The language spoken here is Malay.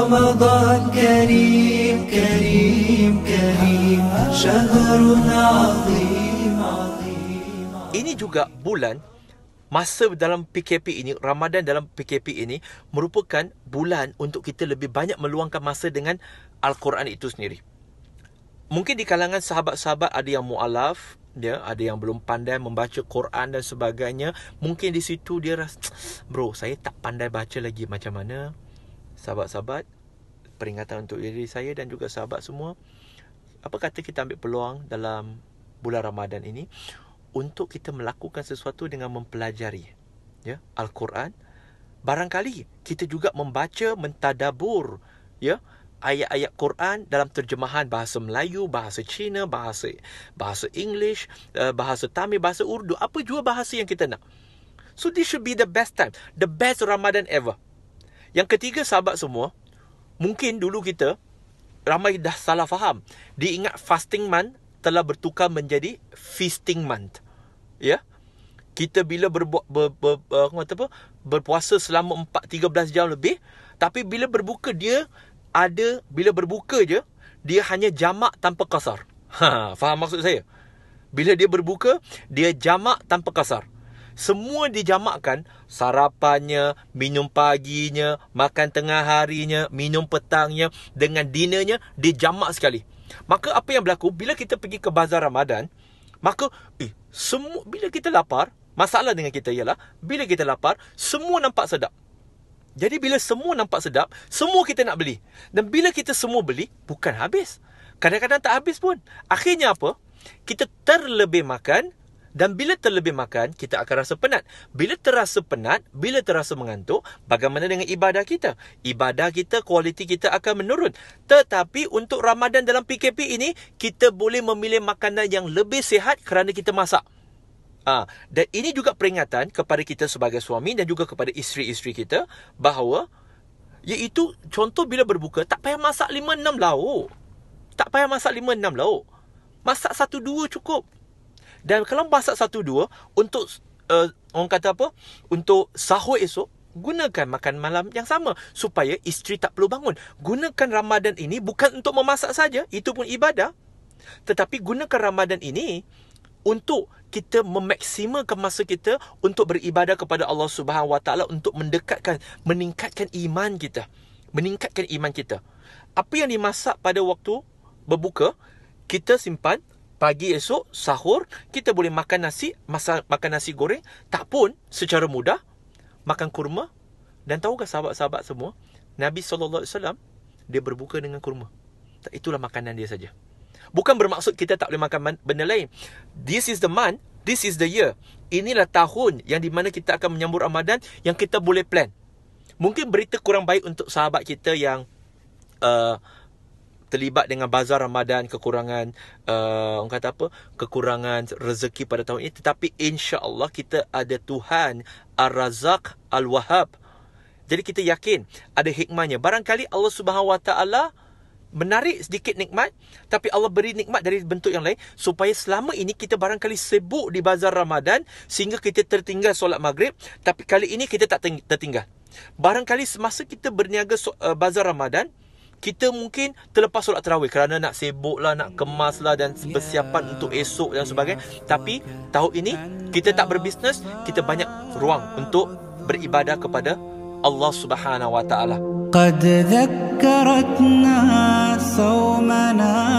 رمضان كريم كريم كريم شهر عظيم عظيم. Ini juga bulan, masa dalam PKP ini, Ramadan dalam PKP ini merupakan bulan untuk kita lebih banyak meluangkan masa dengan Al-Quran itu sendiri. Mungkin di kalangan sahabat-sahabat ada yang mu'alaf, ada yang belum pandai membaca Quran dan sebagainya. Mungkin di situ dia rasa, bro, saya tak pandai baca lagi. Macam mana? Sahabat-sahabat, peringatan untuk diri saya dan juga sahabat semua, apa kata kita ambil peluang dalam bulan Ramadan ini untuk kita melakukan sesuatu dengan mempelajari Al-Quran. Barangkali kita juga membaca, mentadabur ayat-ayat Quran dalam terjemahan bahasa Melayu, bahasa Cina, bahasa English, bahasa Tamil, bahasa Urdu, apa jua bahasa yang kita nak. So this should be the best time, the best Ramadan ever. Yang ketiga, sahabat semua, mungkin dulu kita ramai dah salah faham. Diingat fasting month telah bertukar menjadi feasting month. Kita bila berpuasa selama 13 jam lebih, tapi bila berbuka bila berbuka je, dia hanya jamak tanpa kasar. Faham maksud saya? Bila dia berbuka, dia jamak tanpa kasar. Semua dijamakkan, sarapannya, minum paginya, makan tengah harinya, minum petangnya, dengan dinnernya, dia jamak sekali. Maka apa yang berlaku, bila kita pergi ke bazar Ramadan, maka bila kita lapar, masalah dengan kita ialah, bila kita lapar, semua nampak sedap. Jadi bila semua nampak sedap, semua kita nak beli. Dan bila kita semua beli, bukan habis. Kadang-kadang tak habis pun. Akhirnya apa? Kita terlebih makan. Dan bila terlebih makan, kita akan rasa penat. Bila terasa penat, bila terasa mengantuk, bagaimana dengan ibadah kita? Ibadah kita, kualiti kita akan menurun. Tetapi untuk Ramadan dalam PKP ini, kita boleh memilih makanan yang lebih sihat kerana kita masak. Dan ini juga peringatan kepada kita sebagai suami dan juga kepada isteri-isteri kita, bahawa iaitu contoh bila berbuka, tak payah masak 5-6 lauk. Tak payah masak 5-6 lauk. Masak 1-2 cukup. Dan kalau masak 1-2 untuk orang kata apa? Untuk sahur esok, gunakan makan malam yang sama supaya isteri tak perlu bangun. Gunakan Ramadan ini bukan untuk memasak saja, itu pun ibadah. Tetapi gunakan Ramadan ini untuk kita memaksimalkan masa kita untuk beribadah kepada Allah Subhanahu Wa Taala, untuk meningkatkan iman kita. Meningkatkan iman kita. Apa yang dimasak pada waktu berbuka, kita simpan. Pagi esok, sahur, kita boleh makan nasi, makan nasi goreng. Tak pun, secara mudah, makan kurma. Dan tahukah sahabat-sahabat semua, Nabi SAW, dia berbuka dengan kurma. Itulah makanan dia saja. Bukan bermaksud kita tak boleh makan benda lain. This is the month, this is the year. Inilah tahun yang di mana kita akan menyambut Ramadan, yang kita boleh plan. Mungkin berita kurang baik untuk sahabat kita yang terlibat dengan bazar Ramadan, kekurangan orang kata apa? Kekurangan rezeki pada tahun ini, tetapi insya-Allah kita ada Tuhan Ar-Razzaq Al-Wahhab. Jadi kita yakin ada hikmahnya. Barangkali Allah Subhanahu Wa Taala menarik sedikit nikmat, tapi Allah beri nikmat dari bentuk yang lain supaya selama ini kita barangkali sibuk di bazar Ramadan sehingga kita tertinggal solat maghrib, tapi kali ini kita tak tertinggal. Barangkali semasa kita berniaga bazar Ramadan, kita mungkin terlepas solat tarawih kerana nak sibuk lah, nak kemas lah dan persiapan untuk esok dan sebagainya. Tapi tahun ini kita tak berbisnes, kita banyak ruang untuk beribadah kepada Allah Subhanahu Wa Taala. قد ذكرتنا صومنا